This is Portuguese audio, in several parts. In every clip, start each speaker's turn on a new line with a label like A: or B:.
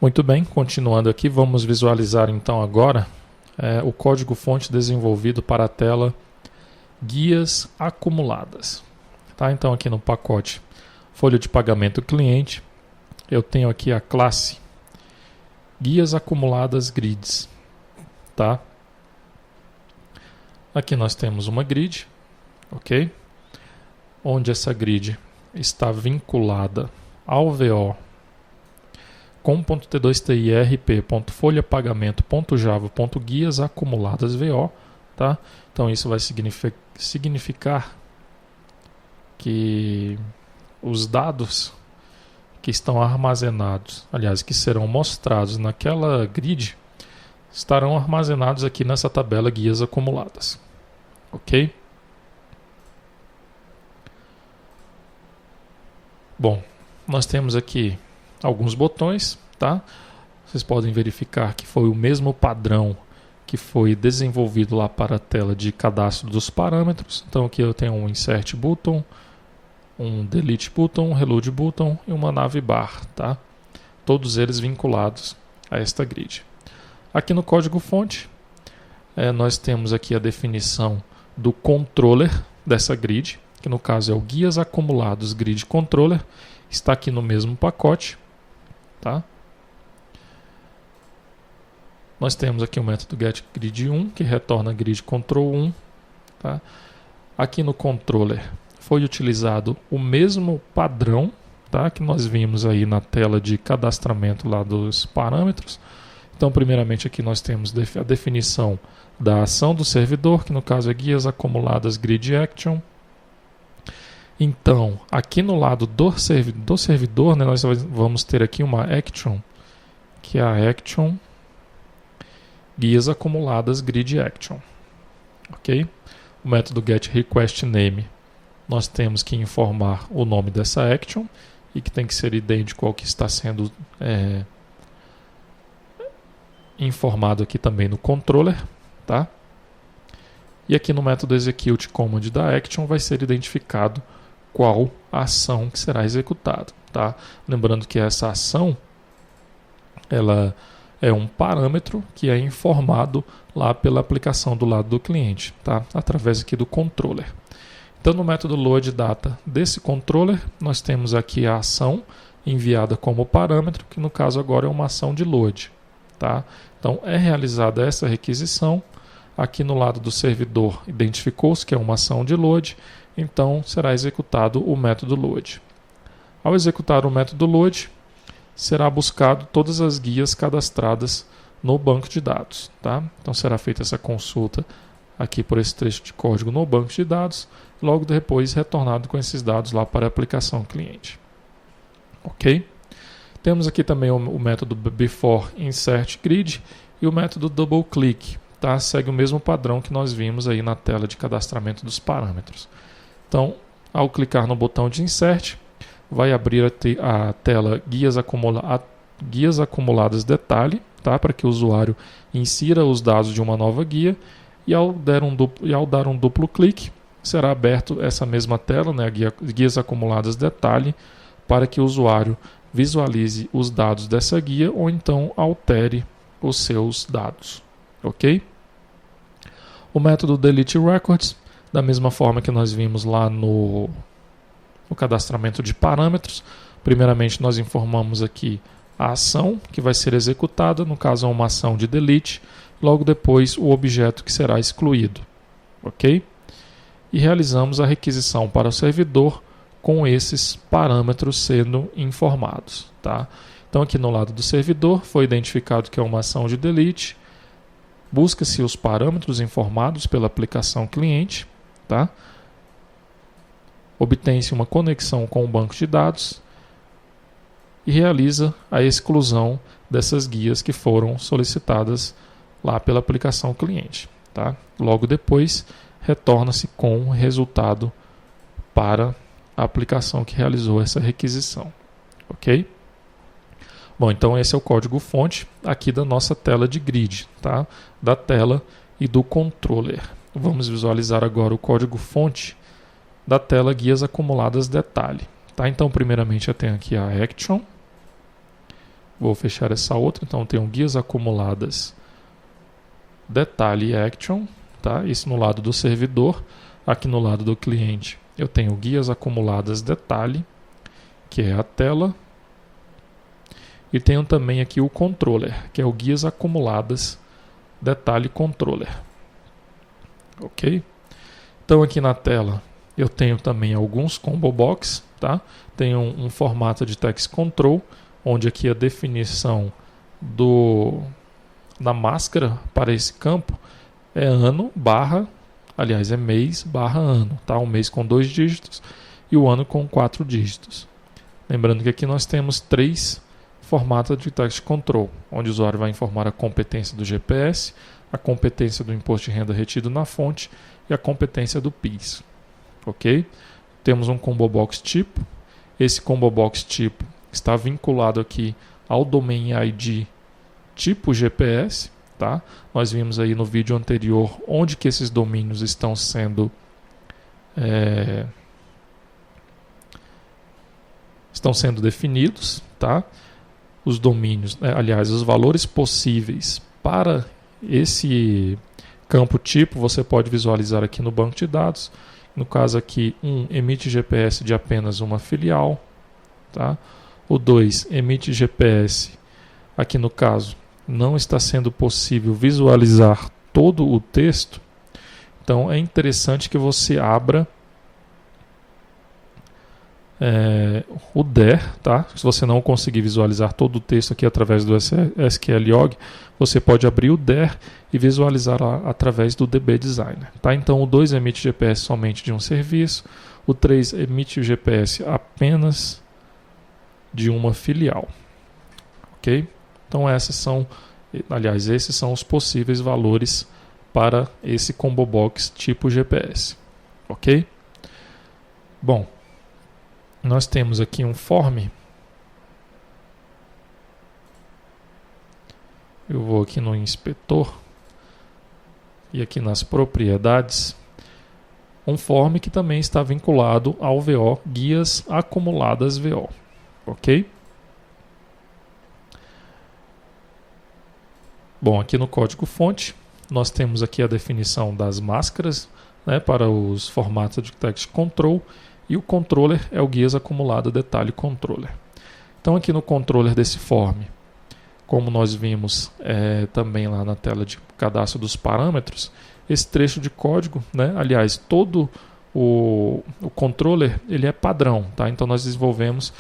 A: Muito bem, continuando aqui, vamos visualizar então agora o código-fonte desenvolvido para a tela Guias Acumuladas. Tá? Então aqui no pacote Folha de Pagamento Cliente, eu tenho aqui a classe Guias Acumuladas Grids. Tá? Aqui nós temos uma grid, ok? Onde essa grid está vinculada ao VO com .t2tir.folhapagamento.java.guias acumuladas VO, tá? Então isso vai significar que os dados que estão armazenados, aliás, que serão mostrados naquela grid, estarão armazenados aqui nessa tabela guias acumuladas, ok? Bom, nós temos aqui alguns botões, tá? Vocês podem verificar que foi o mesmo padrão que foi desenvolvido lá para a tela de cadastro dos parâmetros. Então aqui eu tenho um Insert Button, um Delete Button, um Reload Button e uma Navbar, tá? Todos eles vinculados a esta grid. Aqui no código-fonte, nós temos aqui a definição do controller dessa grid, que no caso é o Guias Acumulados Grid Controller, está aqui no mesmo pacote. Tá? Nós temos aqui o método getGrid1, que retorna grid control 1. Tá? Aqui no controller foi utilizado o mesmo padrão, tá? Que nós vimos aí na tela de cadastramento lá dos parâmetros. Então, primeiramente aqui nós temos a definição da ação do servidor, que no caso é guias acumuladas grid action. Então, aqui no lado do servidor, né, nós vamos ter aqui uma action, que é a action guias acumuladas grid action. Ok? O método getRequestName, nós temos que informar o nome dessa action e que tem que ser idêntico ao que está sendo informado aqui também no controller. Tá? E aqui no método executeCommand da action vai ser identificado qual a ação que será executada, tá? Lembrando que essa ação ela é um parâmetro que é informado lá pela aplicação do lado do cliente, tá? Através aqui do controller. Então no método loadData desse controller nós temos aqui a ação enviada como parâmetro, que no caso agora é uma ação de load, tá? Então é realizada essa requisição. Aqui no lado do servidor identificou-se que é uma ação de load, então será executado o método load. Ao executar o método load, será buscado todas as guias cadastradas no banco de dados. Tá? Então será feita essa consulta aqui por esse trecho de código no banco de dados, logo depois retornado com esses dados lá para a aplicação cliente. Ok? Temos aqui também o método beforeInsertGrid e o método doubleClick. Tá? Segue o mesmo padrão que nós vimos aí na tela de cadastramento dos parâmetros. Então, ao clicar no botão de Insert, vai abrir a tela Guias Acumuladas Detalhe, tá? Para que o usuário insira os dados de uma nova guia, e ao dar um duplo clique, será aberto essa mesma tela, né? Guias Acumuladas Detalhe, para que o usuário visualize os dados dessa guia ou então altere os seus dados. Ok? O método Delete Records, da mesma forma que nós vimos lá no cadastramento de parâmetros. Primeiramente nós informamos aqui a ação que vai ser executada, no caso é uma ação de delete, logo depois o objeto que será excluído. Ok? E realizamos a requisição para o servidor com esses parâmetros sendo informados. Tá? Então aqui no lado do servidor foi identificado que é uma ação de delete, busca-se os parâmetros informados pela aplicação cliente, tá? Obtém-se uma conexão com o banco de dados e realiza a exclusão dessas guias que foram solicitadas lá pela aplicação cliente. Tá? Logo depois, retorna-se com o resultado para a aplicação que realizou essa requisição. Ok? Bom, então esse é o código-fonte aqui da nossa tela de grid, tá? Da tela e do controller. Vamos visualizar agora o código-fonte da tela Guias Acumuladas Detalhe. Tá? Então, primeiramente, eu tenho aqui a Action. Vou fechar essa outra. Então, eu tenho guias acumuladas detalhe action, tá? Isso no lado do servidor. Aqui no lado do cliente, eu tenho guias acumuladas detalhe, que é a tela. E tenho também aqui o controller, que é o guias acumuladas detalhe controller. Ok? Então, aqui na tela, eu tenho também alguns combo box, tá? Tenho um formato de text control, onde aqui a definição da máscara para esse campo é ano barra, aliás, é mês barra ano, tá? Um mês com 2 dígitos e o ano com 4 dígitos. Lembrando que aqui nós temos 3 formatos de text control, onde o usuário vai informar a competência do GPS, a competência do imposto de renda retido na fonte e a competência do PIS. Ok? Temos um combo box tipo. Esse combo box tipo está vinculado aqui ao domain ID tipo GPS, tá? Nós vimos aí no vídeo anterior onde que esses domínios estão sendo definidos, tá? Os domínios, aliás, os valores possíveis para esse campo tipo você pode visualizar aqui no banco de dados. No caso aqui, emite GPS de apenas uma filial, tá? O 2 emite GPS, aqui no caso, não está sendo possível visualizar todo o texto. Então é interessante que você abra o DER, tá? Se você não conseguir visualizar todo o texto aqui através do SQLog, você pode abrir o DER e visualizar através do DB Designer, tá? Então o 2 emite GPS somente de um serviço, o 3 emite o GPS apenas de uma filial, ok? Então esses são os possíveis valores para esse combo box tipo GPS, ok? Bom, nós temos aqui um form. Eu vou aqui no inspetor e aqui nas propriedades. Um form que também está vinculado ao VO, guias acumuladas VO. Ok? Bom, aqui no código fonte, nós temos aqui a definição das máscaras, né, para os formatos de text control. E o controller é o guias acumulado detalhe controller. Então aqui no controller desse form, como nós vimos também lá na tela de cadastro dos parâmetros, esse trecho de código, né, aliás, todo o controller ele é padrão, tá? Então nós desenvolvemos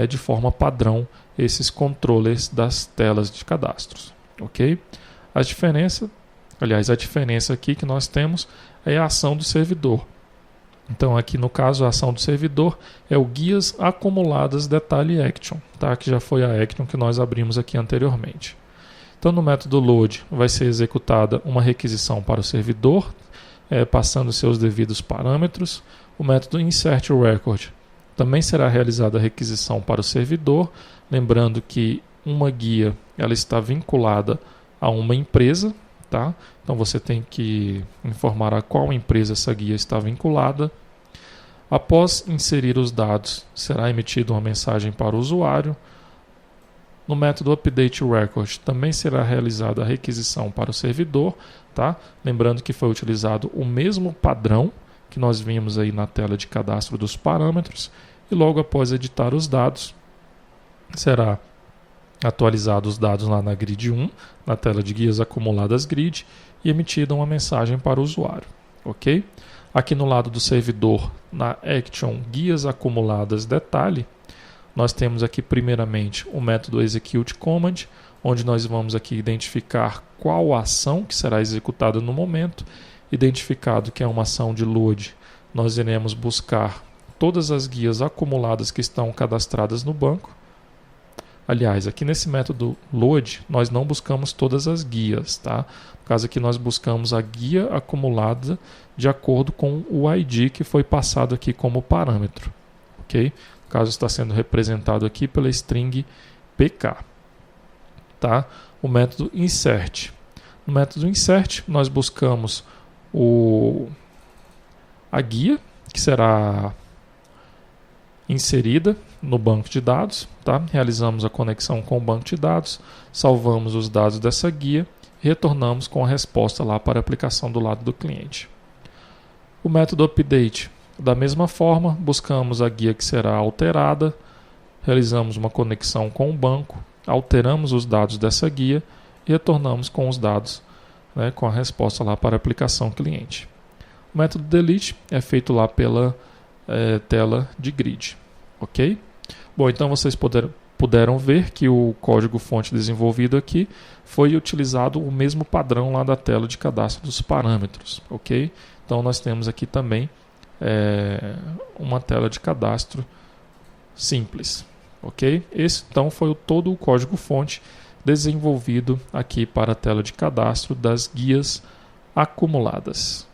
A: de forma padrão esses controllers das telas de cadastros, ok? A diferença aqui que nós temos é a ação do servidor. Então aqui no caso a ação do servidor é o guias acumuladas detalhe action, tá? Que já foi a action que nós abrimos aqui anteriormente. Então no método load vai ser executada uma requisição para o servidor, passando seus devidos parâmetros. O método insert record também será realizada a requisição para o servidor, lembrando que uma guia ela está vinculada a uma empresa, tá? Então você tem que informar a qual empresa essa guia está vinculada. Após inserir os dados, será emitida uma mensagem para o usuário. No método update record também será realizada a requisição para o servidor, tá? Lembrando que foi utilizado o mesmo padrão que nós vimos aí na tela de cadastro dos parâmetros, e logo após editar os dados, será atualizados os dados lá na grid 1, na tela de guias acumuladas grid, e emitida uma mensagem para o usuário, ok? Aqui no lado do servidor, na action guias acumuladas detalhe, nós temos aqui primeiramente o método execute command, onde nós vamos aqui identificar qual ação que será executada no momento. Identificado que é uma ação de load, nós iremos buscar todas as guias acumuladas que estão cadastradas no banco. Aliás, aqui nesse método load, nós não buscamos todas as guias, tá? No caso aqui nós buscamos a guia acumulada de acordo com o ID que foi passado aqui como parâmetro, ok? No caso está sendo representado aqui pela string pk, tá? O método insert. No método insert, nós buscamos a guia, que será inserida no banco de dados, tá? Realizamos a conexão com o banco de dados, salvamos os dados dessa guia e retornamos com a resposta lá para a aplicação do lado do cliente. O método update, da mesma forma, buscamos a guia que será alterada, realizamos uma conexão com o banco, alteramos os dados dessa guia e retornamos com os dados, né, com a resposta lá para a aplicação cliente. O método delete é feito lá pela tela de grid, ok? Bom, então vocês puderam ver que o código-fonte desenvolvido aqui foi utilizado o mesmo padrão lá da tela de cadastro dos parâmetros, ok? Então nós temos aqui também uma tela de cadastro simples, ok? Esse então foi todo o código-fonte desenvolvido aqui para a tela de cadastro das guias acumuladas.